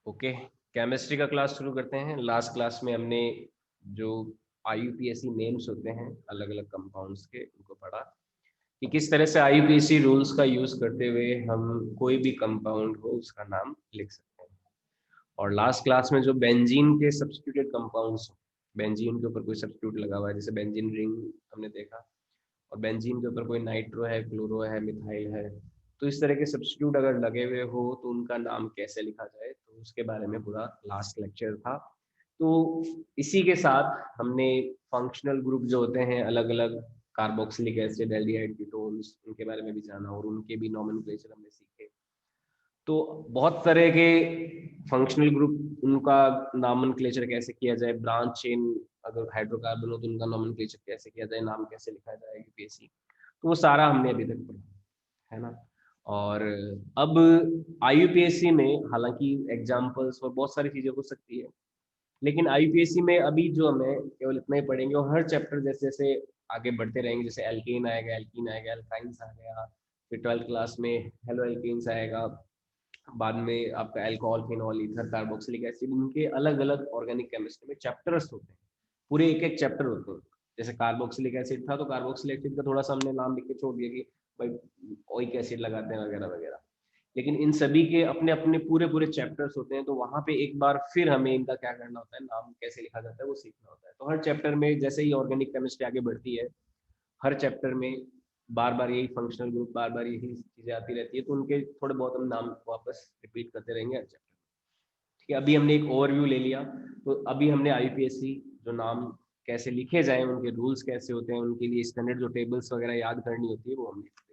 Okay, chemistry का class शुरू करते हैं। लास्ट क्लास में हमने जो आईयूपीएसी नेम्स होते हैं अलग अलग कंपाउंड्स के, उनको पढ़ा कि किस तरह से आईयूपीएसी रूल्स का यूज करते हुए हम कोई भी कंपाउंड हो उसका नाम लिख सकते हैं। और लास्ट क्लास में जो बेंजीन के सब्स्टिट्यूटेड कंपाउंड्स, बेंजीन के ऊपर कोई सब्स्टिट्यूट लगा हुआ है, जैसे बेंजीन रिंग हमने देखा, और बेंजीन के ऊपर कोई नाइट्रो है, क्लोरो है, मिथाइल है, तो इस तरह के सब्स्टिट्यूट अगर लगे हुए हो तो उनका नाम कैसे लिखा जाए, तो उसके बारे में पूरा लास्ट लेक्चर था। तो इसी के साथ हमने फंक्शनल ग्रुप जो होते हैं अलग अलग, कार्बोक्सिलिक एसिड, एल्डिहाइड, कीटोन्स, उनके बारे में भी जाना और उनके भी नॉमेनक्लेचर हमने सीखे। तो बहुत तरह के फंक्शनल ग्रुप, उनका नॉमेनक्लेचर कैसे किया जाए, ब्रांच चेन अगर हाइड्रोकार्बन हो तो उनका नॉमेनक्लेचर कैसे किया जाए, नाम कैसे लिखा जाए यूपीएससी, तो वो सारा हमने अभी तक पढ़ा है ना। और अब आईयूपीएससी में हालांकि एग्जाम्पल्स और बहुत सारी चीजें हो सकती है, लेकिन आईयूपीएससी में अभी जो हमें केवल इतना ही पढ़ेंगे, और हर चैप्टर जैसे जैसे आगे बढ़ते रहेंगे, जैसे एल्कीन आएगा, एल्काइंस आ गया, फिर 12th क्लास में हेलो एल्कीन्स आएगा, बाद में आपका alcohol, phenol, ether, carboxylic acid, इनके अलग अलग ऑर्गेनिक केमिस्ट्री में चैप्टर्स होते हैं, पूरे एक एक चैप्टर होते हैं। जैसे कार्बोक्सिलिक एसिड था तो कार्बोक्सिलिक एसिड का थोड़ा सा हमने नाम लिख के छोड़ दिया कि भाई ओइक एसिड लगाते हैं वगैरह वगैरह, लेकिन इन सभी के अपने अपने पूरे पूरे चैप्टर्स होते हैं, तो वहां पे एक बार फिर हमें इनका क्या करना होता है, नाम कैसे लिखा जाता है वो सीखना होता है। तो हर चैप्टर में जैसे ही ऑर्गेनिक केमिस्ट्री आगे बढ़ती है, हर चैप्टर में बार बार यही फंक्शनल ग्रुप, बार बार यही चीजें आती रहती है, तो उनके थोड़े बहुत हम नाम वापस रिपीट करते रहेंगे हर चैप्टर। ठीक है, अभी हमने एक ओवरव्यू ले लिया, तो अभी हमने आईपीएससी जो नाम कैसे लिखे जाएं, उनके रूल्स कैसे होते हैं, उनके लिए स्टैंडर्ड जो टेबल्स वगैरह याद करनी होती है वो हमने देखा।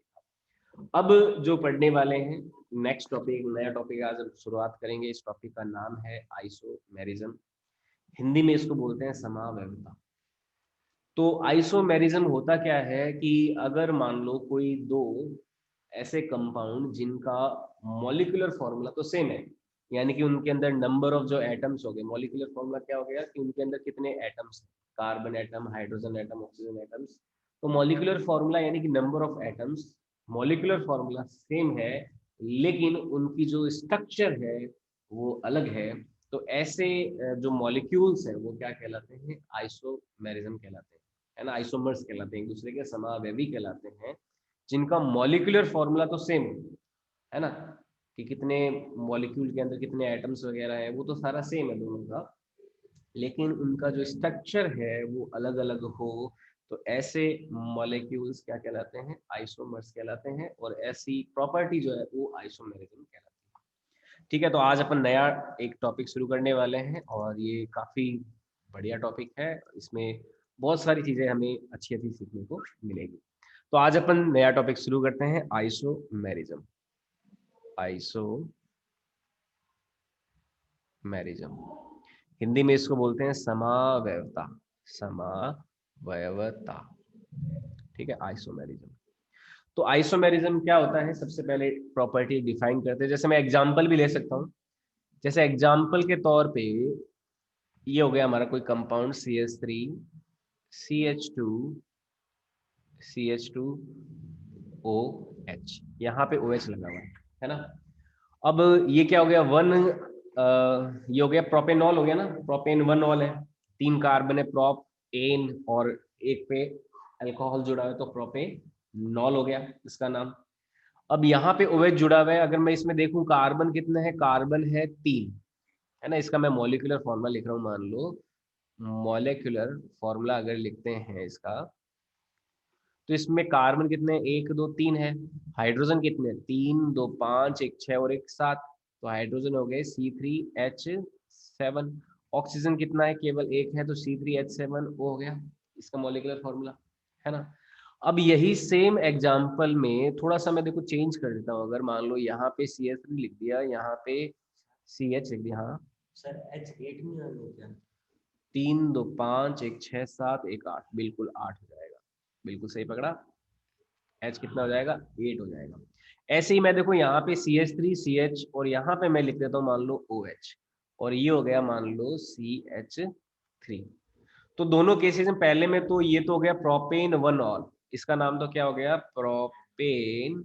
अब जो पढ़ने वाले हैं, नेक्स्ट टॉपिक, नया टॉपिक आज हम शुरुआत करेंगे। इस टॉपिक का नाम है आइसोमेरिज्म, हिंदी में इसको बोलते हैं समावयवता। तो आइसोमेरिज्म होता क्या है कि अगर मान लो कोई दो ऐसे कंपाउंड जिनका मॉलिक्यूलर फॉर्मूला तो सेम है, यानी कि उनके अंदर नंबर ऑफ जो एटम्स हो गए, मॉलिक्यूलर फॉर्मूला क्या हो गया कि उनके अंदर कितने atoms, carbon atom, hydrogen atom, oxygen atoms, तो मॉलिक्यूलर फॉर्मूला यानी कि number of atoms, molecular formula same है, लेकिन उनकी जो स्ट्रक्चर है वो अलग है। तो ऐसे जो मॉलिक्यूल्स हैं वो क्या कहलाते हैं, आइसोमेरिज्म कहलाते हैं, है ना, आइसोमर्स कहलाते हैं, एक दूसरे के समावयवी कहलाते हैं, जिनका मॉलिक्यूलर फॉर्मूला तो सेम है ना, कि कितने मॉलिक्यूल के अंदर कितने एटम्स वगैरह है वो तो सारा सेम है दोनों का, लेकिन उनका जो स्ट्रक्चर है वो अलग अलग हो, तो ऐसे मॉलिक्यूल्स क्या कहलाते हैं, आइसोमर्स कहलाते हैं, और ऐसी प्रॉपर्टी जो है वो आइसोमेरिज्म कहलाती है। ठीक है, तो आज अपन नया एक टॉपिक शुरू करने वाले हैं, और ये काफी बढ़िया टॉपिक है, इसमें बहुत सारी चीजें हमें अच्छी अच्छी सीखने को मिलेगी। तो आज अपन नया टॉपिक शुरू करते हैं, आइसोमेरिज्म। आइसोमेरिज्म, हिंदी में इसको बोलते हैं समावयवता, समावयवता। ठीक है, आइसोमेरिज्म। तो आइसोमेरिज्म क्या होता है, सबसे पहले प्रॉपर्टी डिफाइन करते हैं, जैसे मैं एग्जांपल भी ले सकता हूँ। जैसे एग्जांपल के तौर पे ये हो गया हमारा कोई कंपाउंड CH3 CH2 CH2OH, यहाँ पे OH लगा हुआ है ना। अब ये क्या हो गया, ये हो गया प्रोपेनॉल हो गया ना, प्रोपेन वन ऑल है, 3 कार्बन है, प्रोप एन, और एक पे अल्कोहल जुड़ा है, तो प्रोपेनॉल हो गया इसका नाम। अब यहाँ पे OH जुड़ा हुआ है, अगर मैं इसमें देखूं कार्बन कितने हैं, कार्बन है 3, है ना। इसका मैं मॉलिक्यूलर फॉर्मूला लिख रहा हूँ, मान लो मॉलिक्यूलर फॉर्मूला अगर लिखते हैं इसका, तो इसमें कार्बन कितने हैं, 1 2 3 है, हाइड्रोजन कितने हैं, 3 2 5 1 6 और 1 7, तो हाइड्रोजन हो गए C3H7। ऑक्सीजन कितना है, केवल एक है, तो C3H7O हो गया इसका मॉलिक्यूलर फॉर्मूला, है ना। अब यही सेम एग्जांपल में थोड़ा सा मैं देखो चेंज कर देता हूँ, अगर मान लो यहाँ पे CH3 लिख दिया, यहाँ पे CH लिख दिया, हाँ सर H8 नहीं आना क्या, 3 2 5 1 6 7 1 8, बिल्कुल 8 हो जाएगा, बिल्कुल सही पकड़ा, H कितना हो जाएगा, 8 हो जाएगा। ऐसे ही मैं देखो यहाँ पे CH3 CH, और यहाँ पे मैं लिख देता हूँ मान लो OH, और ये हो गया मान लो CH3। तो दोनों केसेस में पहले में तो ये तो हो गया प्रोपेन वन ऑल, इसका नाम तो क्या हो गया, प्रोपेन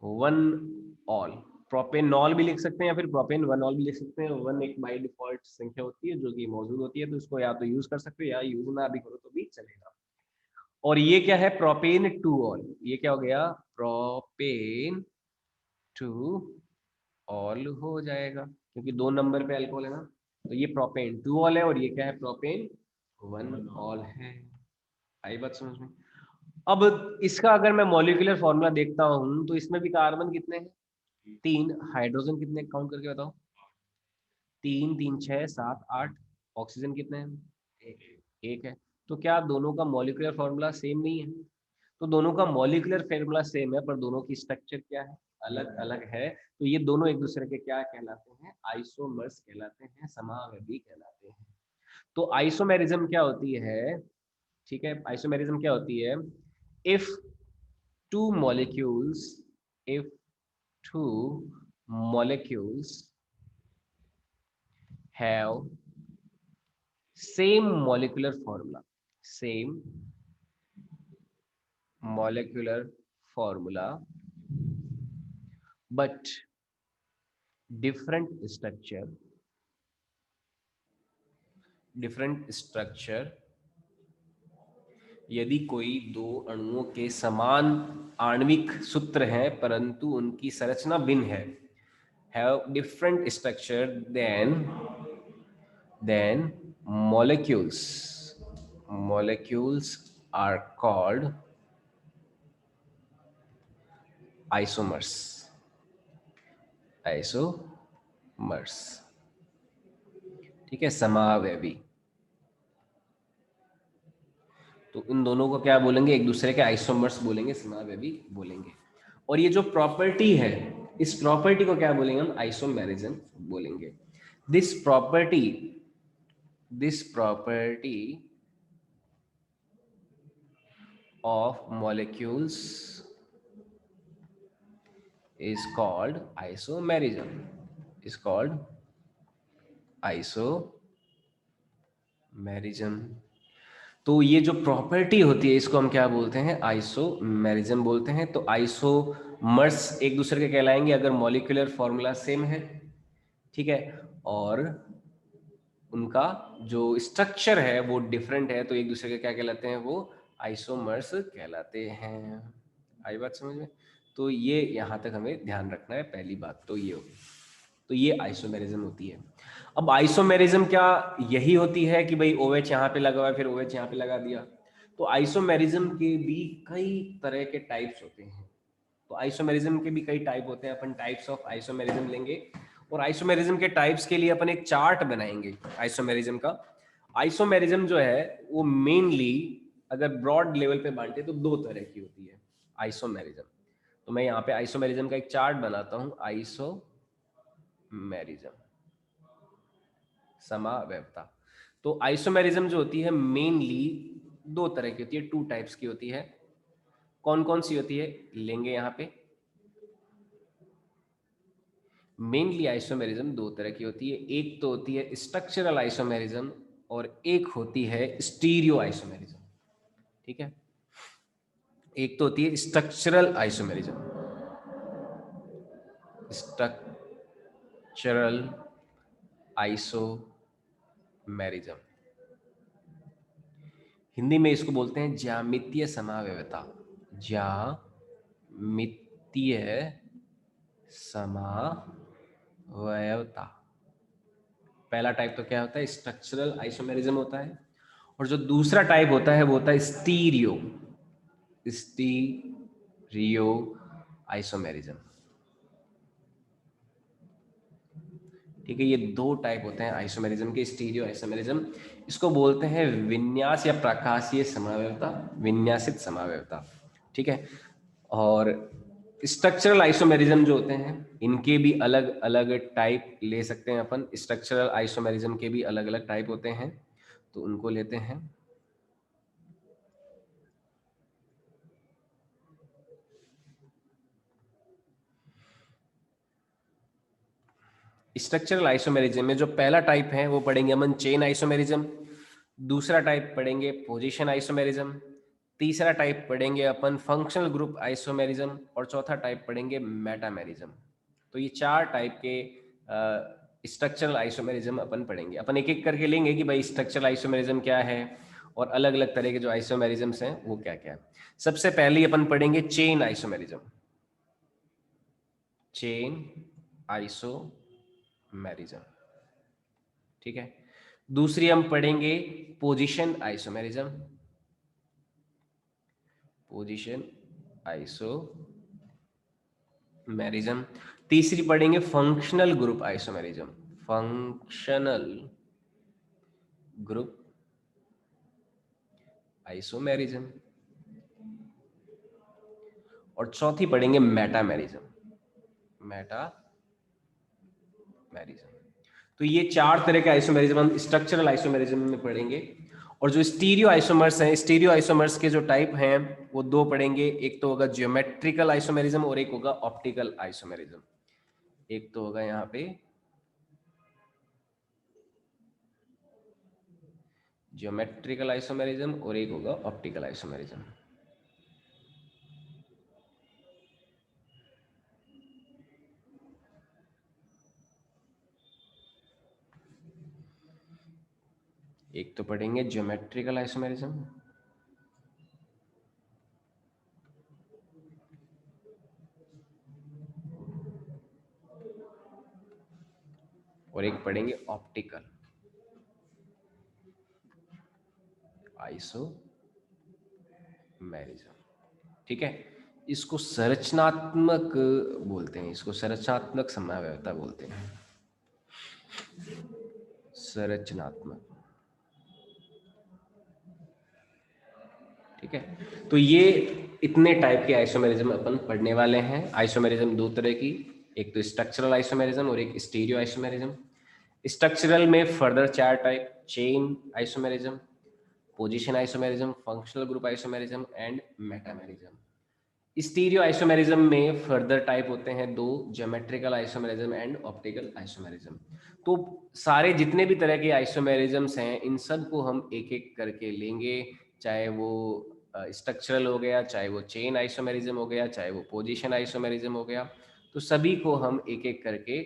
वन ऑल, प्रोपेनॉल भी लिख सकते हैं या फिर प्रोपेन वनॉल भी लिख सकते हैं। वन एक बाय डिफॉल्ट संख्या होती है जो कि मौजूद होती है, तो इसको या तो यूज कर सकते हो या यूज ना भी करो तो भी चलेगा। और ये क्या है, प्रोपेन टू ऑल, ये क्या हो गया, प्रोपेन टू ऑल हो जाएगा, क्योंकि 2 नंबर पे अल्कोहल है ना, तो ये प्रोपेन टू ऑल है और ये क्या है, प्रोपेन वन ऑल है। आई बात समझ में। अब इसका अगर मैं मॉलिक्यूलर फॉर्मूला देखता हूं तो इसमें भी कार्बन कितने हैं, 3, हाइड्रोजन कितने काउंट करके बताओ, 3 3 6 7 8, ऑक्सीजन कितने हैं, एक है। तो क्या दोनों का मॉलिक्यूलर फॉर्मूला सेम नहीं है, तो दोनों का मॉलिक्यूलर फॉर्मूला सेम है पर दोनों की स्ट्रक्चर क्या है, अलग अलग है। तो ये दोनों एक दूसरे के क्या कहलाते हैं, आइसोमर्स कहलाते हैं, समावयवी कहलाते हैं। तो आइसोमेरिज्म क्या होती है, ठीक है, आइसोमेरिज्म क्या होती है, if two molecules, if two molecules have same molecular formula, same molecular formula but different structure, different structure, यदि कोई दो अणुओं के समान आणविक सूत्र हैं परंतु उनकी संरचना भिन्न है, have different structure, then molecules are called isomers, isomers, ठीक है, समावयवी। तो इन दोनों को क्या बोलेंगे, एक दूसरे के आइसोमर्स बोलेंगे, समावयवी बोलेंगे। और ये जो प्रॉपर्टी है, इस प्रॉपर्टी को क्या बोलेंगे हम, आइसोमेरिज्म बोलेंगे। This property of molecules is called isomerism, is called isomerism। तो ये जो प्रॉपर्टी होती है इसको हम क्या बोलते हैं, आइसोमेरिज्म बोलते हैं। तो आइसोमर्स एक दूसरे के कहलाएंगे अगर मॉलिक्यूलर फॉर्मूला सेम है, ठीक है, और उनका जो स्ट्रक्चर है वो डिफरेंट है, तो एक दूसरे के क्या कहलाते हैं, वो आइसोमर्स कहलाते हैं। आई बात समझ में। तो ये यहाँ तक हमें ध्यान रखना है, पहली बात तो ये होगी। तो ये आइसोमेरिज्म होती है। अब आइसोमेरिज्म क्या यही होती है कि भाई OH यहाँ पे लगा हुआ है फिर OH यहाँ पे लगा दिया, तो आइसोमेरिज्म के भी कई तरह के टाइप्स होते हैं। तो आइसोमेरिज्म के भी कई टाइप होते हैं, अपन टाइप्स ऑफ आइसोमेरिज्म लेंगे और आइसोमेरिज्म के टाइप्स के लिए अपन एक चार्ट बनाएंगे आइसोमेरिज्म का। आइसोमेरिज्म जो है वो मेनली अगर ब्रॉड लेवल पे बांटे तो 2 तरह की होती है आइसोमेरिज्म। तो मैं यहाँ पे आइसोमेरिज्म का एक चार्ट बनाता हूँ, आइसोमेरिज्म, समावयवता। तो आइसोमेरिज्म जो होती है मेनली 2 तरह की होती है, 2 टाइप्स की होती है। कौन कौन सी होती है लेंगे यहाँ पे, मेनली आइसोमेरिज्म 2 तरह की होती है। एक तो होती है स्ट्रक्चरल आइसोमेरिज्म और एक होती है स्टीरियो आइसोमेरिज्म, ठीक है। एक तो होती है structural isomerism, structural isomerism, Hindi में इसको बोलते हैं ज्यामितीय समावयवता, ज्यामितीय समावयवता। पहला टाइप तो क्या होता है, स्ट्रक्चरल आइसोमेरिज्म होता है, और जो दूसरा टाइप होता है वो होता है स्टीरियो आइसोमेरिज्म, ठीक है। ये 2 टाइप होते हैं आइसोमेरिज्म के, स्टीरियो आइसोमेरिज्म। इसको बोलते हैं विन्यास या प्रकाशीय समावयवता, विन्यासित समावयवता, ठीक है। और स्ट्रक्चरल आइसोमेरिज्म जो होते हैं इनके भी अलग अलग टाइप ले सकते हैं अपन। स्ट्रक्चरल आइसोमेरिज्म के भी अलग अलग टाइप होते हैं, तो उनको लेते हैं। स्ट्रक्चरल आइसोमेरिज्म में जो पहला टाइप है वो पढ़ेंगे अपन चेन आइसोमेरिज्म, दूसरा टाइप पढ़ेंगे पोजीशन आइसोमेरिज्म, तीसरा टाइप पढ़ेंगे अपन फंक्शनल ग्रुप आइसोमेरिज्म और चौथा टाइप पढ़ेंगे मेटामेरिज्म, तो ये 4 टाइप के स्ट्रक्चरल आइसोमेरिज्म अपन पढ़ेंगे। अपन एक एक करके लेंगे कि भाई स्ट्रक्चरल आइसोमेरिज्म क्या है और अलग अलग तरह के जो आइसोमेरिज्म्स हैं वो क्या क्या है। सबसे पहले अपन पढ़ेंगे चेन आइसोमेरिज्म, चेन आइसोमेरिज्म, ठीक है। दूसरी हम पढ़ेंगे पोजीशन आइसोमेरिज्म, पोजीशन आइसोमेरिज्म। तीसरी पढ़ेंगे functional group isomerism, functional group isomerism. और चौथी पढ़ेंगे मेटामेरिज्म, मेटामेरिज्म। तो ये 4 तरह के आइसोमेरिज्म हम स्ट्रक्चरल आइसोमेरिज्म में पढ़ेंगे। और जो स्टीरियो आइसोमर्स हैं, स्टीरियो आइसोमर्स के जो टाइप हैं वो 2 पढ़ेंगे। एक तो होगा ज्योमेट्रिकल आइसोमेरिज्म और एक होगा ऑप्टिकल आइसोमेरिज्म। एक तो होगा यहाँ पे ज्योमेट्रिकल आइसोमेरिज्म और एक होगा ऑप्टिकल आइसोमेरिज्म। एक तो पढ़ेंगे ज्योमेट्रिकल आइसोमेरिज्म और एक पढ़ेंगे ऑप्टिकल आइसोमेरिज्म, ठीक है। इसको संरचनात्मक बोलते हैं, इसको संरचनात्मक समन्वयता बोलते हैं, संरचनात्मक, ठीक है। तो ये इतने टाइप के आइसोमेरिज्म अपन पढ़ने वाले हैं। आइसोमेरिज्म 2 तरह की, एक तो स्ट्रक्चरल आइसोमेरिज्म और एक स्टीरियो आइसोमेरिज्म। स्ट्रक्चरल में further 4 type, chain isomerism, position isomerism, functional group isomerism and metamerism. Stereo isomerism में फर्दर टाइप होते हैं 2, geometrical isomerism and optical isomerism. तो सारे जितने भी तरह के आइसोमेरिज्म्स हैं इन सब को हम एक एक करके लेंगे, चाहे वो स्ट्रक्चरल हो गया, चाहे वो चेन आइसोमेरिज्म हो गया, चाहे वो पोजीशन आइसोमेरिज्म हो गया। तो सभी को हम एक एक करके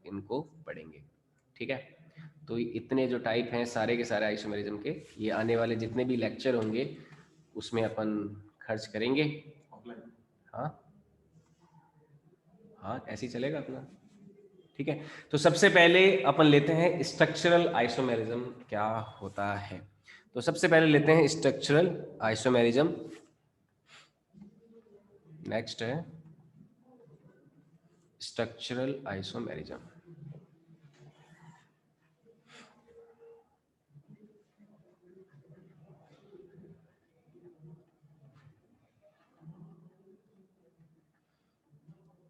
इनको पढ़ेंगे, ठीक है। तो इतने जो टाइप हैं सारे के सारे आइसोमेरिज्म के, ये आने वाले जितने भी लेक्चर होंगे उसमें अपन खर्च करेंगे। हाँ हाँ, ऐसे ही चलेगा अपना, ठीक है। तो सबसे पहले अपन लेते हैं स्ट्रक्चरल आइसोमेरिज्म क्या होता है। तो सबसे पहले लेते हैं स्ट्रक्चरल आइसोमेरिज्म। नेक्स्ट है स्ट्रक्चरल आइसोमेरिज्म।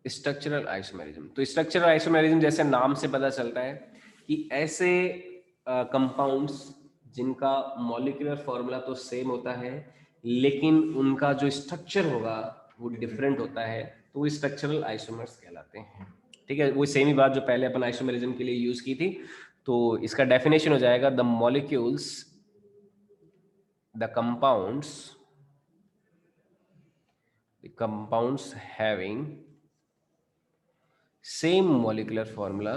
स्ट्रक्चरल आइसोमेरिज्म, तो स्ट्रक्चरल आइसोमेरिज्म जैसे नाम से पता चलता है कि ऐसे कंपाउंड्स जिनका मॉलिक्यूलर फॉर्मूला तो सेम होता है लेकिन उनका जो स्ट्रक्चर होगा वो डिफरेंट होता है, तो वो स्ट्रक्चरल आइसोमर्स कहलाते हैं, ठीक है। वो सेम ही बात जो पहले अपन आइसोमेरिज्म के लिए यूज की थी। तो इसका डेफिनेशन हो जाएगा the molecules, the compounds having same molecular formula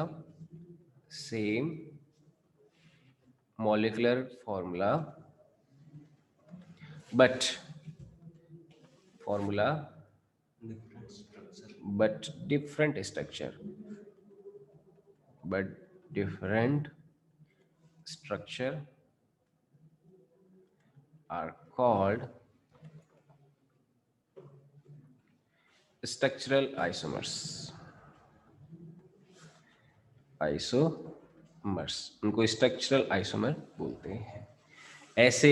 but different structure are called structural isomers, उनको स्ट्रक्चरल आइसोमर बोलते हैं। ऐसे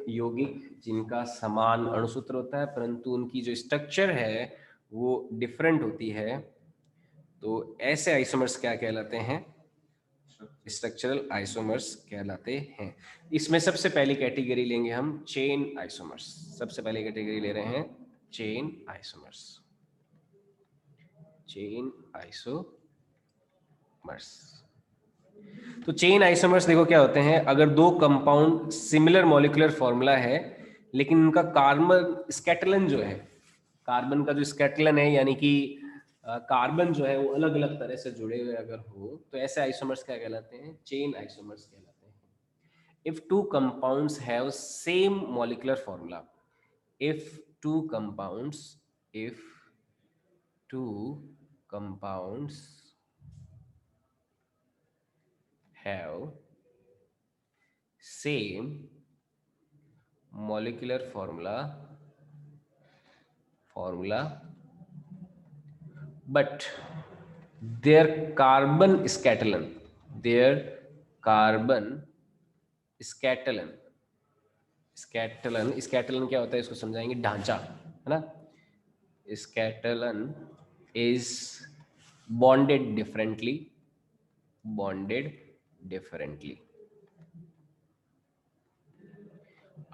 यौगिक जिनका समान अणुसूत्र होता है परंतु उनकी जो स्ट्रक्चर है वो डिफरेंट होती है, तो ऐसे आइसोमर्स क्या कहलाते हैं? स्ट्रक्चरल आइसोमर्स कहलाते हैं। इसमें सबसे पहली कैटेगरी लेंगे हम चेन आइसोमर्स। सबसे पहली कैटेगरी ले रहे हैं चेन आइसोमर्स, चेन आइसोमर्स। तो चेन आइसोमर्स देखो क्या होते हैं, अगर 2 कंपाउंड सिमिलर मॉलिक्यूलर फॉर्मूला है लेकिन उनका कार्बन स्कैटलन जो है, कार्बन का जो स्कैटलन है यानी कि कार्बन जो है वो अलग अलग तरह से जुड़े हुए अगर हो तो ऐसे आइसोमर्स क्या कहलाते हैं, चेन आइसोमर्स कहलाते हैं. If two compounds have same molecular formula, if two compounds if two compounds have same molecular formula but their carbon scattering their carbon scattering skeleton क्या होता है इसको समझाएंगे, ढांचा है ना. Skeleton is bonded differently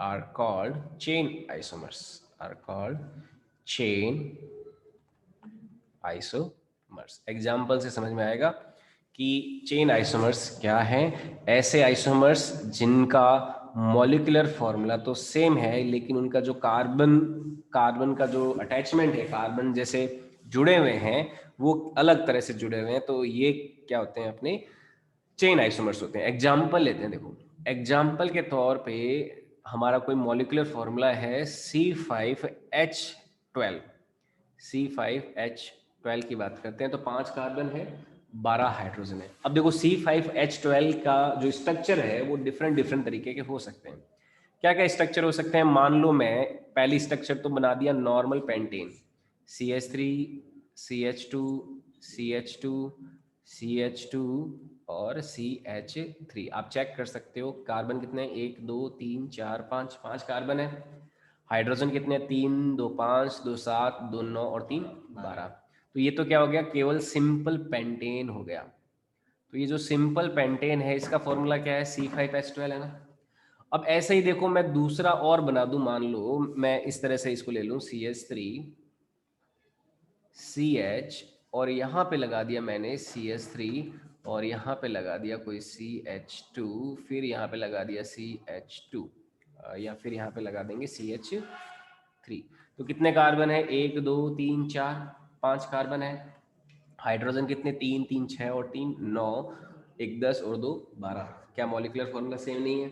are called chain isomers example से समझ में आएगा कि चेन आइसोमर्स क्या है. ऐसे आइसोमर्स जिनका मॉलिक्यूलर फॉर्मूला तो सेम है लेकिन उनका जो कार्बन का जो अटैचमेंट है, कार्बन जैसे जुड़े हुए हैं वो अलग तरह से जुड़े हुए हैं, तो ये क्या होते हैं, अपने चेन आइसोमर्स होते हैं. एग्जाम्पल लेते हैं. देखो एग्जाम्पल के तौर पे हमारा कोई मॉलिक्यूलर फॉर्मूला है C5H12 की बात करते हैं तो 5 कार्बन है, 12 हाइड्रोजन है. अब देखो C5H12 का जो स्ट्रक्चर है वो डिफरेंट तरीके के हो सकते हैं. क्या क्या स्ट्रक्चर हो सकते हैं, मान लो मैं पहली स्ट्रक्चर तो बना दिया normal pentane, CH3 CH2 CH2 CH2 और CH3. आप चेक कर सकते हो कार्बन कितने, 1 2 3 4 5 कार्बन है. हाइड्रोजन कितने, 3 2 5 2 7 2 9 और 3 12. तो ये तो क्या हो गया, केवल सिंपल पेंटेन हो गया. तो ये जो सिंपल पेंटेन है इसका फॉर्मूला क्या है, C5H12 है ना. अब ऐसे ही देखो मैं दूसरा और बना दूं, मान लो मैं इस तरह से इसको ले लूं CH3 CH और यहाँ पे लगा दिया मैंने CH3 और यहाँ पे लगा दिया कोई CH2, फिर यहाँ पे लगा दिया CH2 या फिर यहाँ पे लगा देंगे CH3. तो कितने कार्बन है, 1 2 3 4 5 कार्बन है. हाइड्रोजन कितने, 3 3 6 और 3 9, 1 10 और 2 12. क्या मॉलिक्यूलर फॉर्मूला सेम नहीं है.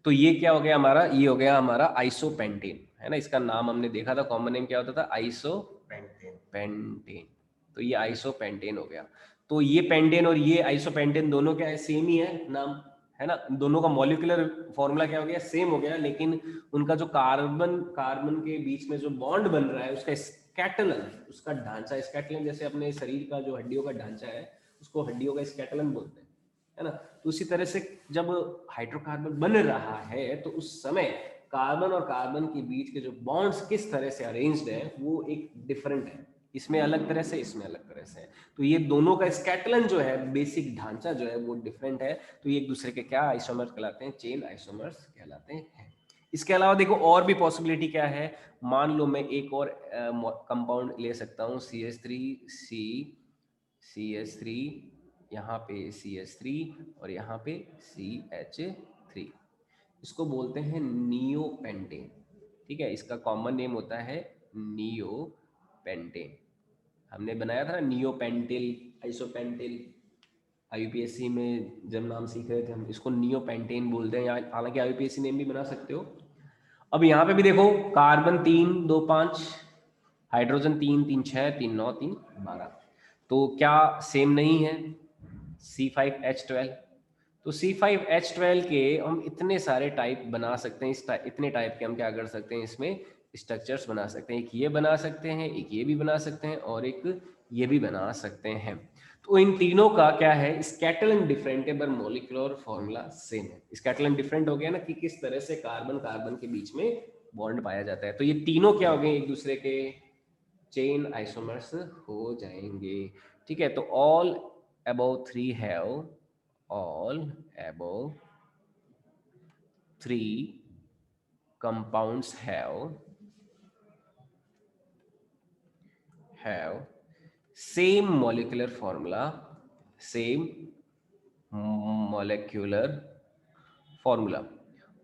तो ये क्या हो गया हमारा, ये हो गया हमारा आइसोपेंटेन है ना. इसका नाम हमने देखा था, कॉमन नेम क्या होता था, आइसोपेंटेन. तो ये आइसोपेंटेन हो गया. तो ये पेंटेन और ये आइसोपेंटेन दोनों क्या है, सेम ही है नाम है ना. दोनों का मॉलिक्यूलर फॉर्मूला क्या हो गया, सेम हो गया, लेकिन उनका जो कार्बन के बीच में जो बॉन्ड बन रहा है उसका स्कैटलन, उसका ढांचा, स्कैटलन जैसे अपने शरीर का जो हड्डियों का ढांचा है उसको हड्डियों का स्कैटलन बोलते हैं है ना. तो उसी तरह से जब हाइड्रोकार्बन बन रहा है तो उस समय कार्बन और कार्बन के बीच के जो बॉन्ड्स किस तरह से अरेंज्ड है वो एक डिफरेंट है, इसमें अलग तरह से, इसमें अलग तरह से है. तो ये दोनों का स्कैटलन जो है, बेसिक ढांचा जो है वो डिफरेंट है. तो ये एक दूसरे के क्या आइसोमर्स कहलाते हैं, चेन आइसोमर्स कहलाते हैं. इसके अलावा देखो और भी पॉसिबिलिटी क्या है, मान लो मैं एक और कंपाउंड ले सकता हूँ CH3 यहाँ पे CH3 और यहाँ पे CH3. इसको बोलते हैं नियोपेंटेन. ठीक है, इसका कॉमन नेम होता है नियोपेंटेन. हमने बनाया था ना नियोपेंटेल, आइसोपेंटेल, IUPAC में जब नाम सीख रहे थे हम, इसको नियोपेंटेन बोलते हैं. हालांकि IUPAC नेम भी बना सकते हो. अब यहाँ पे भी देखो कार्बन 3 2 5, हाइड्रोजन 3 3 6 3 9 3 12. तो क्या सेम नहीं है C5H12. तो C5H12 के हम इतने सारे टाइप बना सकते हैं. इतने टाइप के हम क्या कर सकते हैं, इसमें स्ट्रक्चर्स बना सकते हैं. एक ये बना सकते हैं, एक ये भी बना सकते हैं और एक ये भी बना सकते हैं. तो इन तीनों का क्या है, स्कैटलन डिफरेंट है पर मॉलिक्यूलर फॉर्मूला सेम है. स्कैटलन डिफरेंट हो गया ना कि किस तरह से कार्बन कार्बन के बीच में बॉन्ड पाया जाता है. तो ये तीनों क्या हो गए, एक दूसरे के चेन आइसोमर्स हो जाएंगे. ठीक है, तो all above three compounds have same molecular formula,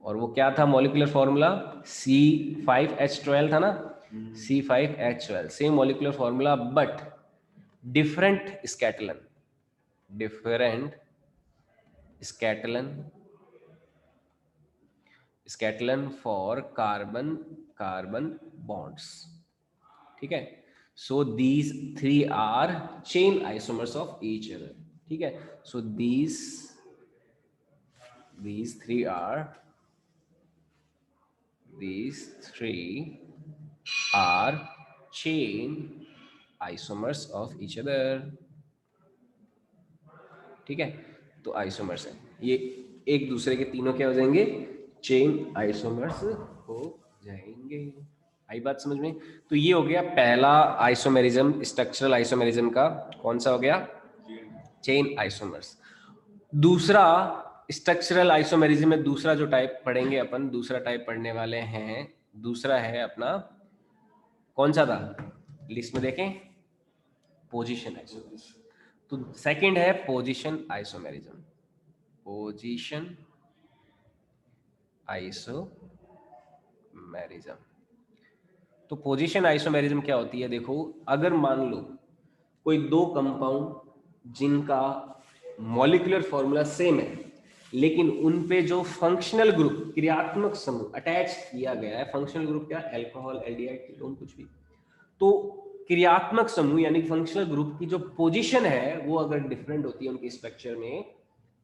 और वो क्या था मॉलिक्यूलर फॉर्मूला, C5H12 था ना. C5H12 same molecular formula, but different scatterलन for carbon bonds. ठीक है, so these three are chain isomers of each other. ठीक है, so these three are chain isomers of each other. ठीक है, तो आइसोमर्स है ये, एक दूसरे के तीनों क्या हो जाएंगे, चेन आइसोमर्स हो जाएंगे। आई बात समझ में? तो ये हो गया पहला आइसोमेरिज्म, स्ट्रक्चरल आइसोमेरिज्म का। कौन सा हो गया? Chain isomers. दूसरा स्ट्रक्चरल आइसोमेरिज्म में दूसरा जो टाइप पढ़ेंगे अपन, दूसरा टाइप पढ़ने वाले हैं, दूसरा है अपना, कौन सा था लिस्ट में देखें, पोजीशन आइसोमेरिज्म। तो सेकंड है पोजीशन आइसोमेरिज्म, पोजीशन आइसोमेरिज्म। तो पोजीशन आइसोमेरिज्म क्या होती है? देखो, अगर मान लो कोई दो कंपाउंड जिनका मॉलिक्यूलर फॉर्मूला सेम है, लेकिन उन पे जो फंक्शनल ग्रुप, क्रियात्मक समूह अटैच किया गया है, फंक्शनल ग्रुप क्या, अल्कोहल, एल्डिहाइड, कीटोन, कुछ भी, तो क्रियात्मक समूह यानी फंक्शनल ग्रुप की जो पोजीशन है वो अगर डिफरेंट होती है उनके स्ट्रक्चर में,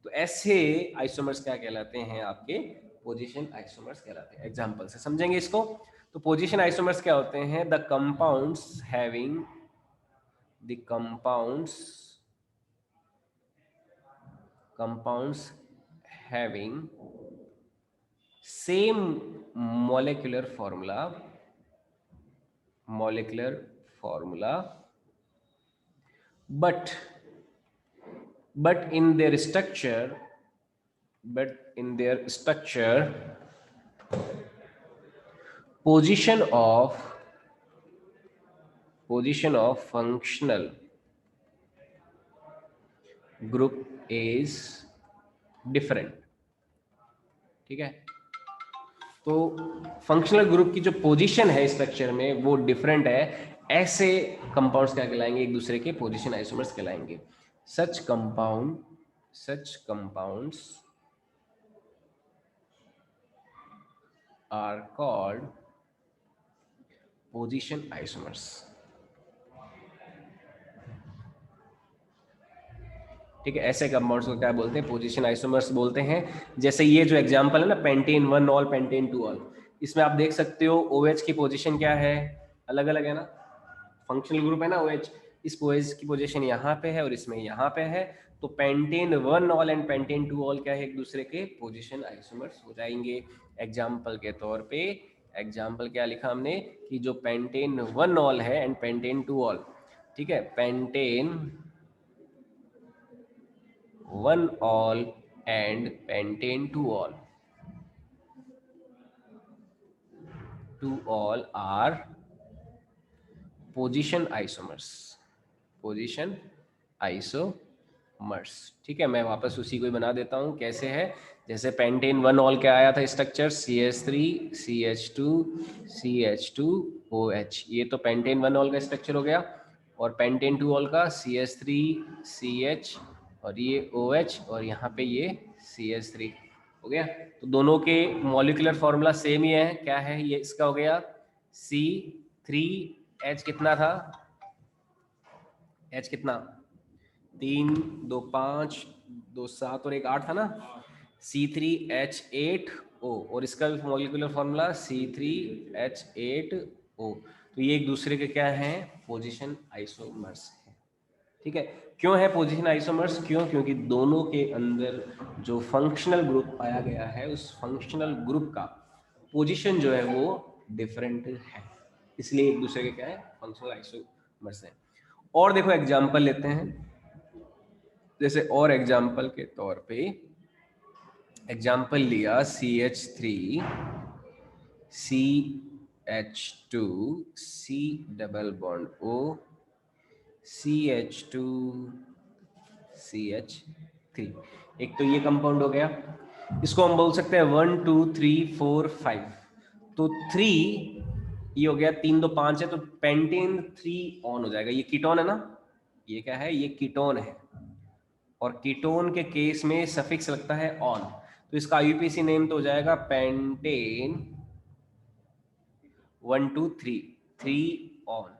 तो ऐसे आइसोमर्स क्या कहलाते हैं? आपके पोजीशन आइसोमर्स कहलाते हैं। एग्जांपल से समझेंगे इसको। तो पोजीशन आइसोमर्स क्या होते हैं? The compounds having same molecular formula but in their structure position of functional group is different। ठीक है, तो फंक्शनल ग्रुप की जो पोजीशन है स्ट्रक्चर में वो डिफरेंट है, ऐसे कंपाउंड्स क्या कहलाएंगे? एक दूसरे के पोजीशन आइसोमर्स कहलाएंगे। Such compounds are called position isomers. ठीक है, ऐसे कंपाउंड्स को क्या बोलते हैं? पोजीशन आइसोमर्स बोलते हैं। जैसे ये जो एग्जांपल है ना, पेंटेन 1 ऑल, पेंटेन 2 ऑल, इसमें आप देख सकते हो OH की पोजीशन क्या है, अलग अलग है ना, फंक्शनल ग्रुप है ना OH, इस OH की पोजीशन यहाँ पे है और इसमें यहाँ पे है, तो pentane 1 all and pentane 2 all क्या है? एक दूसरे के पोजीशन आइसोमर्स हो जाएंगे। एग्जाम्पल के तौर पे, एग्जाम्पल क्या लिखा हमने कि जो पेंटेन 1 ऑल है एंड पेंटेन 2 ऑल, ठीक है, pentane 1 all and pentane 2 all are position isomers। ठीक है, मैं वापस उसी को ही बना देता हूं। कैसे है? जैसे पेंटेन 1 ऑल क्या आया था स्ट्रक्चर, CH3 CH2 CH2OH, ये तो पेंटेन 1 ऑल का स्ट्रक्चर हो गया, और पेंटेन 2 ऑल का CH3 CH और ये OH और यहाँ पे ये CH3 हो गया। तो दोनों के मॉलिक्यूलर फॉर्मूला सेम ही है। क्या है ये? इसका हो गया C3H कितना था? H कितना? 3 2 5 2 7 और 1 8 था ना, C3H8O, और इसका भी मॉलिक्यूलर फॉर्मूला C3H8O। तो ये एक दूसरे के क्या है? पोजीशन आइसोमर्स है। ठीक है, क्यों है पोजीशन आइसोमर्स? क्योंकि दोनों के अंदर जो फंक्शनल ग्रुप पाया गया है, उस फंक्शनल ग्रुप का पोजीशन जो है वो डिफरेंट है, इसलिए एक दूसरे के क्या है? फंक्शनल आइसोमर्स है। और देखो एग्जांपल लेते हैं, जैसे और एग्जांपल के तौर पे एग्जांपल लिया CH3 CH2 C double bond O CH2 CH3, एक तो ये कंपाउंड हो गया, इसको हम बोल सकते हैं 1 2 3 4 5, तो 3 ये हो गया, 3 2 5 है, तो पेंटेन 3 ऑन हो जाएगा, ये कीटोन है ना, ये क्या है, ये कीटोन है, और कीटोन के केस में सफिक्स लगता है ऑन, तो इसका आईयूपीएसी नेम तो हो जाएगा पेंटेन 1 2 3 3 ऑन,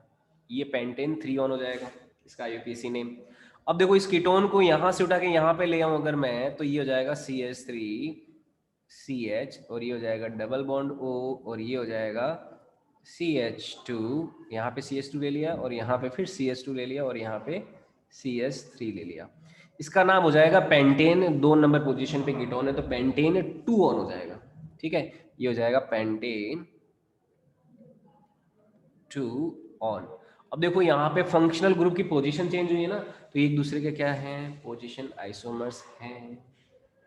ये पेंटेन 3 ऑन हो जाएगा इसका आईयूपीएसी नेम। अब देखो इस कीटोन को यहां से उठा के यहां पे ले आऊं अगर मैं, तो ये हो जाएगा CH3 CH, और ये हो जाएगा डबल बॉन्ड O, और ये हो जाएगा CH2, यहाँ पे CH2 ले लिया, और यहाँ पे फिर CH2 ले लिया, और यहाँ पे CH3 ले लिया। इसका नाम हो जाएगा पेंटेन, 2 नंबर पोजीशन पे कीटोन है, तो पेंटेन 2 ऑन हो जाएगा। ठीक है, ये हो जाएगा पेंटेन 2 ऑन। अब देखो यहाँ पे फंक्शनल ग्रुप की पोजीशन चेंज हुई है ना, तो एक दूसरे के क्या है, पोजीशन आइसोमर्स हैं,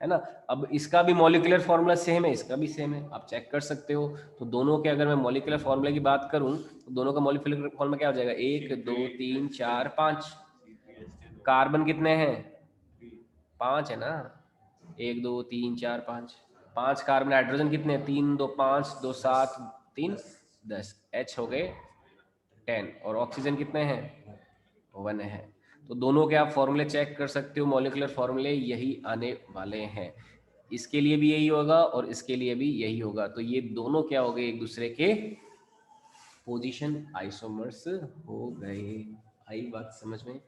है ना। अब इसका भी मॉलिक्यूलर फॉर्मूला सेम है, इसका भी सेम है, आप चेक कर सकते हो। तो दोनों के अगर मैं मॉलिक्यूलर फॉर्मूला की बात करूं, तो दोनों का मॉलिक्यूलर फॉर्मूला क्या हो जाएगा, 1 2 3 4 5। कार्बन कितने हैं, 5 है ना, 1 2 3 4 5, 5 कार्बन। हाइड्रोजन कितने हैं, 3 2 5 2 7 3 10, H हो गए 10, और ऑक्सीजन कितने हैं, 1 है। तो दोनों के आप फॉर्मूले चेक कर सकते हो, मॉलिक्यूलर फॉर्मूले यही आने वाले हैं, इसके लिए भी यही होगा और इसके लिए भी यही होगा। तो ये दोनों क्या हो गए, एक दूसरे के पोजीशन आइसोमर्स हो गए। आई बात समझ में,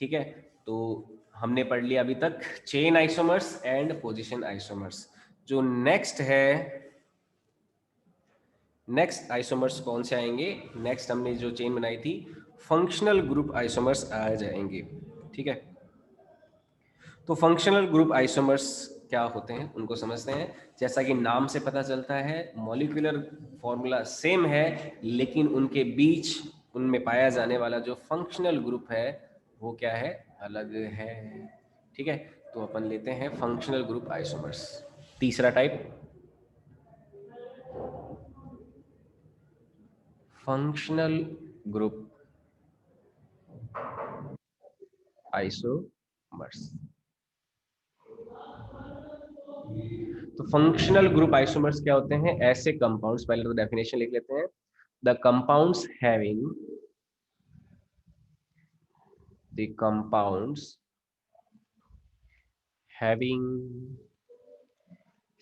ठीक है। तो हमने पढ़ लिया अभी तक chain isomers and position isomers. जो नेक्स्ट है, नेक्स्ट आइसोमर्स कौन से आएंगे, नेक्स्ट हमने जो चेन बनाई थी फंक्शनल ग्रुप आइसोमर्स आ जाएंगे। ठीक है, तो फंक्शनल ग्रुप आइसोमर्स क्या होते हैं उनको समझते हैं। जैसा कि नाम से पता चलता है, मॉलिक्यूलर फॉर्मूला सेम है, लेकिन उनके बीच उनमें पाया जाने वाला जो फंक्शनल ग्रुप है वो क्या है, अलग है। ठीक है, तो अपन लेते हैं फंक्शनल ग्रुप आइसोमर्स। तीसरा टाइप फंक्शनल ग्रुप आइसोमर्स। तो फंक्शनल ग्रुप आइसोमर्स क्या होते हैं, ऐसे कंपाउंड्स, पहले तो डेफिनेशन लिख लेते हैं। The compounds having, the compounds having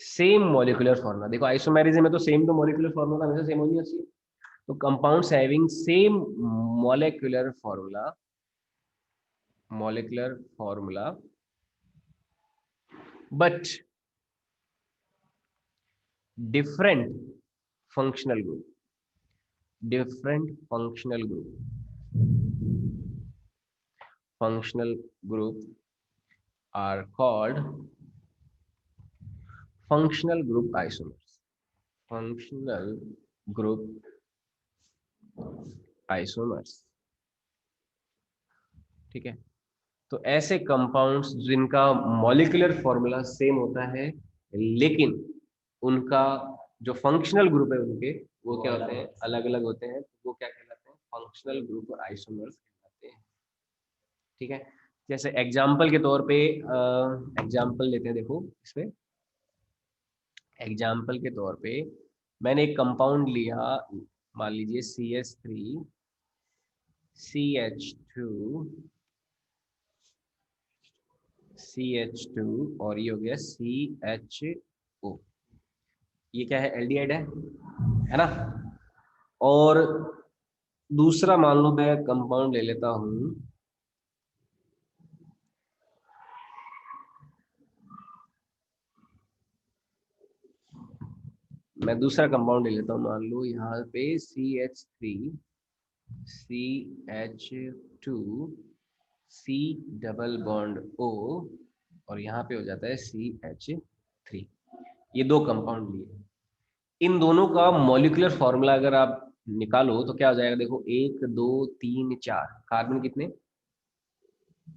same molecular formula. देखो आइसोमेरिज्म में तो सेम, तो मॉलिक्यूलर फॉर्मूला हमेशा सेम होनी चाहिए। तो compounds having same molecular formula, molecular formula but different functional group, different functional group are called functional group isomers, functional group isomers। ठीक है, तो ऐसे कंपाउंड्स जिनका मॉलिक्यूलर फॉर्मूला सेम होता है, लेकिन उनका जो फंक्शनल ग्रुप है उनके वो क्या होते हैं, अलग अलग होते हैं, वो क्या कहलाते हैं, फंक्शनल ग्रुप आइसोमर्स कहलाते हैं। ठीक है, जैसे एग्जाम्पल के तौर पे एग्जाम्पल लेते हैं, देखो इसमें एग्जाम्पल के तौर पे मैंने एक कंपाउंड लिया, मान लीजिए CH3 CH2 CH2, और ये हो गया CHO। ये क्या है, एल्डिहाइड है ना। और दूसरा मान लो मैं कंपाउंड ले लेता हूं, मैं दूसरा कंपाउंड ले लेता हूं, मान लो यहाँ पे CH3 CH2 C double bond O, और यहाँ पे हो जाता है CH3। ये दो कंपाउंड लिए, इन दोनों का मॉलिक्यूलर फॉर्मूला अगर आप निकालो तो क्या हो जाएगा, देखो 1 2 3 4, कार्बन कितने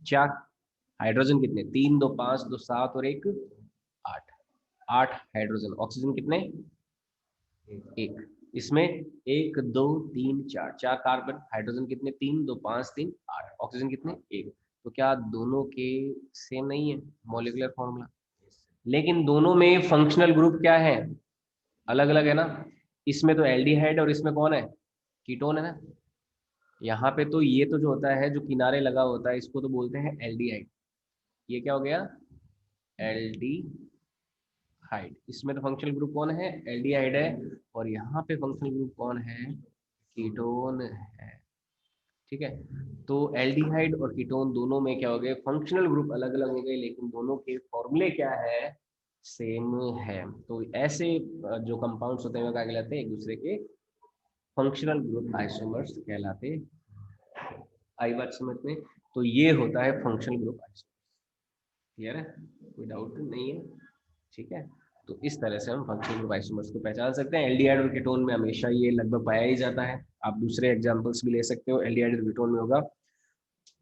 4, हाइड्रोजन कितने 3 2 5 2 7 और 1 8, 8 हाइड्रोजन। ऑक्सीजन कितने 1, इसमें 1 2 3 4, 4 कार्बन, हाइड्रोजन कितने 3 2 5 3 8, ऑक्सीजन कितने 1। तो क्या दोनों के सेम नहीं है मॉलिक्यूलर फॉर्मूला, लेकिन दोनों में फंक्शनल ग्रुप क्या है, अलग अलग है ना। इसमें तो एल्डिहाइड और इसमें कौन है, कीटोन है ना। यहाँ पे तो ये तो जो होता है जो किनारे लगा होता है इसको तो बोलते हैं एल्डिहाइड। ये क्या हो गया, एल्डिहाइड। इसमें तो फंक्शनल ग्रुप कौन है, एल्डिहाइड है। और यहाँ पे फंक्शनल ग्रुप कौन है, कीटोन है। ठीक है, तो एल्डिहाइड और कीटोन दोनों में क्या हो गए, फंक्शनल ग्रुप अलग अलग हो गए लेकिन दोनों के फॉर्मूले क्या है, सेम है। तो ऐसे जो कंपाउंड्स होते हैं वो क्या कहलाते हैं, एक दूसरे के फंक्शनल ग्रुप आइसोमर्स कहलाते। आई बात समझ में। तो ये होता है फंक्शनल ग्रुप आइसोमर्स। क्लियर है, कोई डाउट नहीं है। ठीक है, तो इस तरह से हम फंक्शनल ग्रुप आइसोमर्स को पहचान सकते हैं। एल्डिहाइड और कीटोन में हमेशा ये लगभग पाया ही जाता है। आप दूसरे एग्जांपल्स भी ले सकते हो, एल्डिहाइड और कीटोन में होगा।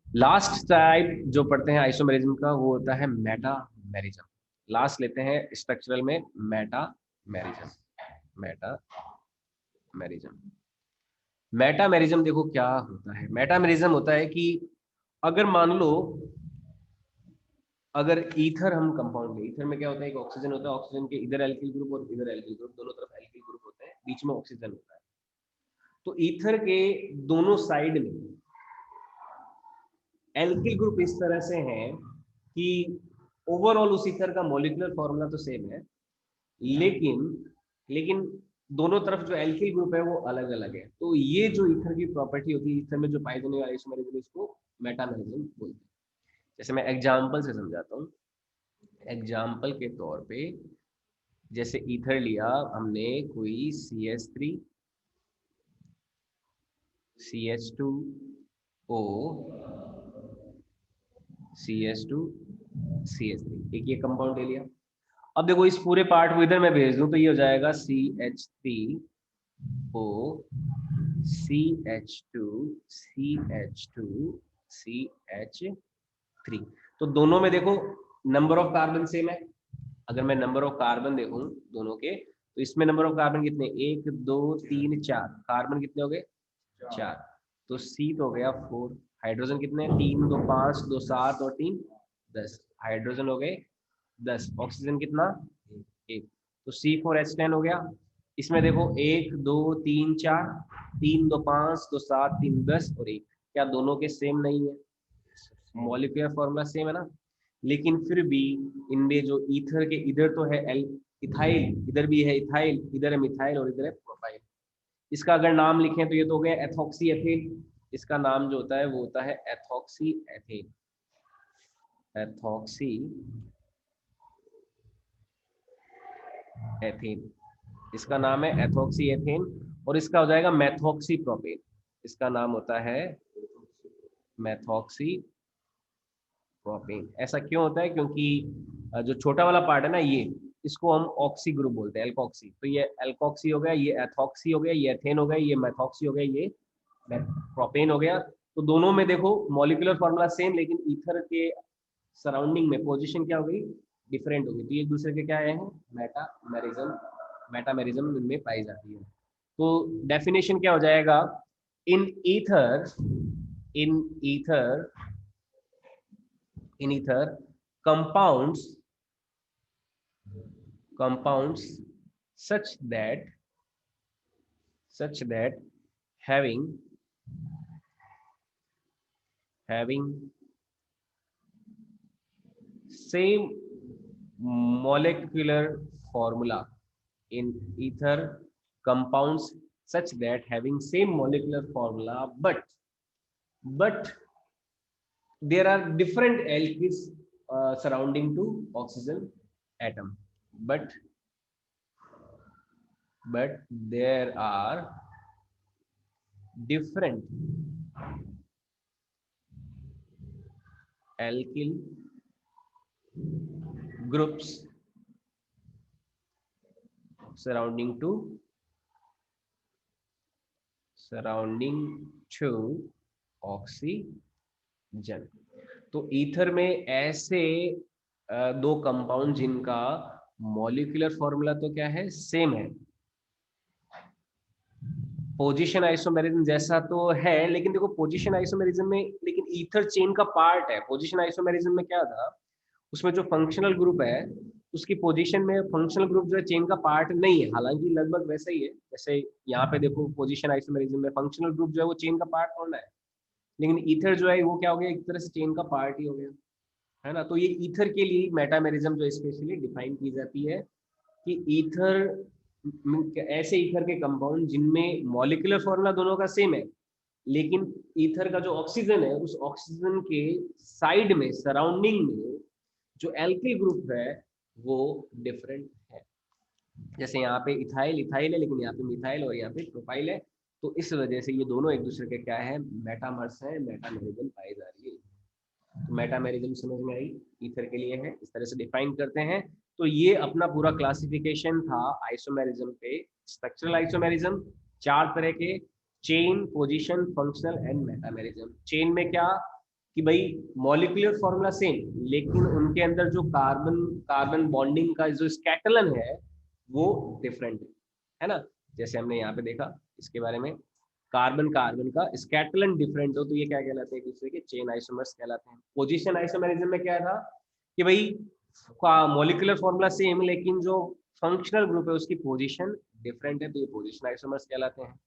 लास्ट टाइप जो पढ़ते हैं आइसोमेरिज्म का वो होता है मेटामेरिज्म। लास्ट लेते हैं स्ट्रक्चरल में मेटामेरिज्म। मेटामेरिज्म मेटामेरिज्म देखो क्या होता है। मेटामेरिज्म होता है कि अगर मान लो, अगर ईथर हम कंपाउंड में, ईथर में क्या होता है, एक ऑक्सीजन होता है, ऑक्सीजन के इधर एल्किल ग्रुप और इधर एल्किल ग्रुप, दोनों तरफ एल्किल ग्रुप होते हैं, बीच में ऑक्सीजन होता है। तो ईथर के दोनों साइड में एल्किल ग्रुप इस तरह से हैं कि ओवरऑल उस ईथर का मॉलिक्यूलर फॉर्मूला तो सेम है, लेकिन लेकिन दोनों तरफ जो एल्किल ग्रुप है वो अलग अलग है। तो ये जो ईथर की प्रॉपर्टी होती है, ईथर में जो पाई जाने वाली आइसोमेरिज्म, इसको मेटामेरिज्म बोलते हैं। जैसे मैं एग्जांपल से समझाता हूँ। एग्जांपल के तौर पे जैसे ईथर लिया हमने, कोई CH3 CH2O CH2 CH3, एक ये कंपाउंड ले लिया। अब देखो इस पूरे पार्ट को इधर मैं भेज दूं तो ये हो जाएगा CH3O CH2 CH2 CH3। तो दोनों में देखो नंबर ऑफ कार्बन सेम है। अगर मैं नंबर ऑफ कार्बन देखूं दोनों के, तो इसमें नंबर ऑफ कार्बन कितने, 1 2 3 4, कार्बन कितने हो गए, 4। तो C तो हो गया 4। हाइड्रोजन कितने, 3 2 5 2 7 और 3 10, हाइड्रोजन हो गए 10। ऑक्सीजन कितना, 1। तो C4H10 हो गया। इसमें देखो 1 2 3 4, 3 2 5 2 7 3 10 और 1। क्या दोनों के सेम नहीं है, मॉलिक्यूलर फॉर्मूला सेम है ना। लेकिन फिर भी इनमें जो ईथर के इधर तो है एल इथाइल, इधर भी है इथाइल, इधर है मिथाइल और इधर है प्रोपाइल। इसका अगर नाम लिखें तो ये तो हो गया एथॉक्सी एथेन। इसका नाम जो होता है वो होता है एथॉक्सी एथेन। एथॉक्सी एथेन, इसका नाम है एथॉक्सी एथेन। और इसका हो जाएगा मेथॉक्सी प्रोपेन। इसका नाम होता है मेथॉक्सी प्रोपेन। ऐसा क्यों होता है, क्योंकि जो छोटा वाला पार्ट है ना, ये इसको हम ऑक्सी ग्रुप बोलते हैं, एल्कोक्सी। तो ये एल्कोक्सी हो गया, ये एथॉक्सी हो गया, ये एथेन हो गया, ये मेथॉक्सी हो गया, ये प्रोपेन हो गया। तो दोनों में देखो मॉलिक्यूलर फॉर्मूला सेम, लेकिन ईथर के सराउंडिंग में पोजीशन क्या हो गई, डिफरेंट हो गई। तो ये एक दूसरे के क्या है, मेटामेरिज्म इनमें पाई जाती है। तो डेफिनेशन क्या हो जाएगा, in ether in ether in ether compounds such that having same molecular formula, in ether compounds such that having same molecular formula, but there are different alkyls surrounding to oxygen atom, but there are different alkyl groups surrounding to oxygen. तो ether में ऐसे दो compound जिनका molecular formula तो क्या है, same है। Position isomerism जैसा तो है, लेकिन देखो पोजीशन आइसोमेरिज्म में लेकिन ईथर चेन का पार्ट है। पोजीशन आइसोमेरिज्म में क्या था, उसमें जो फंक्शनल ग्रुप है उसकी पोजीशन में फंक्शनल ग्रुप जो है चेन का पार्ट नहीं है, हालांकि लगभग वैसा ही है। जैसे यहाँ पे देखो पोजीशन आइसोमेरिज्म में फंक्शनल ग्रुप जो है वो चेन का पार्ट थोड़ा है, लेकिन ईथर जो है वो क्या हो गया, एक तरह से चेन का पार्ट ही हो गया, है ना। तो ये ईथर के लिए मेटामेरिज्म जो स्पेशली डिफाइन की जाती है कि ईथर ऐसे ईथर के कंपाउंड जिनमें मॉलिक्यूलर फॉर्मूला दोनों का सेम है, लेकिन ईथर का जो ऑक्सीजन है उस ऑक्सीजन के साइड में सराउंडिंग में जो एल्किल ग्रुप है वो डिफरेंट है। जैसे यहाँ पे इथाइल इथाइल है, लेकिन यहाँ पे मिथाइल और यहाँ पे प्रोपाइल है। तो इस वजह से ये दोनों एक दूसरे के क्या है, मेटामर्स है, मेटामेरिज्म पाई जा रही है। तो मेटामेरिज्म समझ में आई, ईथर के लिए है, इस तरह से डिफाइन करते हैं। तो ये अपना पूरा क्लासिफिकेशन था आइसोमेरिज्म पे। स्ट्रक्चरल आइसोमेरिज्म 4 तरह के, chain, position, functional and metamerism. Chain में क्या कि भाई मॉलिक्यूलर फॉर्मूला सेम, लेकिन उनके अंदर जो कार्बन कार्बन बॉन्डिंग का जो स्कैटलन है वो डिफरेंट है ना। जैसे हमने यहाँ पे देखा इसके बारे में, कार्बन कार्बन का स्कैटलन डिफरेंट हो तो ये क्या कहलाते हैं, एक दूसरे के चेन आइसोमर्स कहलाते हैं। पोजीशन आइसोमेरिज्म में क्या था कि भाई मॉलिक्यूलर फॉर्मूला सेम, लेकिन जो फंक्शनल ग्रुप है उसकी पोजीशन डिफरेंट है, तो ये पोजीशन आइसोमर्स कहलाते हैं।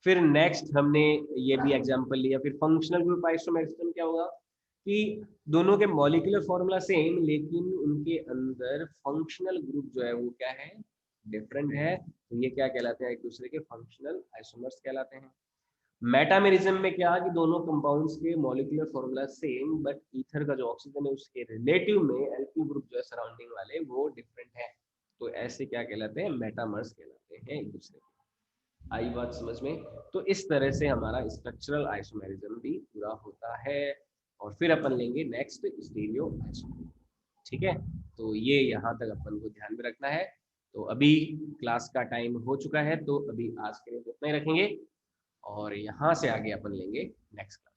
फिर नेक्स्ट हमने ये भी एग्जांपल लिया, फिर फंक्शनल ग्रुप आइसोमेरिज्म क्या होगा कि दोनों के मॉलिक्यूलर फॉर्मूला सेम, लेकिन उनके अंदर फंक्शनल ग्रुप जो है वो क्या है, डिफरेंट है, तो ये क्या कहलाते हैं, एक दूसरे के फंक्शनल आइसोमर्स कहलाते हैं। मेटामेरिज्म में क्या कि दोनों कंपाउंड्स के molecular formula same, but ether का जो ऑक्सीजन है उसके रिलेटिव में एल्किल ग्रुप जो है सराउंडिंग वाले वो डिफरेंट है, तो ऐसे क्या कहलाते हैं, मेटामर्स कहलाते हैं एक दूसरे के। आई बात समझ में। तो इस तरह से हमारा स्ट्रक्चरल आइसोमेरिज्म भी पूरा होता है, और फिर अपन लेंगे नेक्स्ट स्टीरियो आइसोमेरिज्म। ठीक है, तो ये यहाँ तक अपन को ध्यान में रखना है। तो अभी क्लास का टाइम हो चुका है, तो अभी आज के लिए इतना ही रखेंगे, और यहाँ से आगे अपन लेंगे नेक्स्ट क्लास।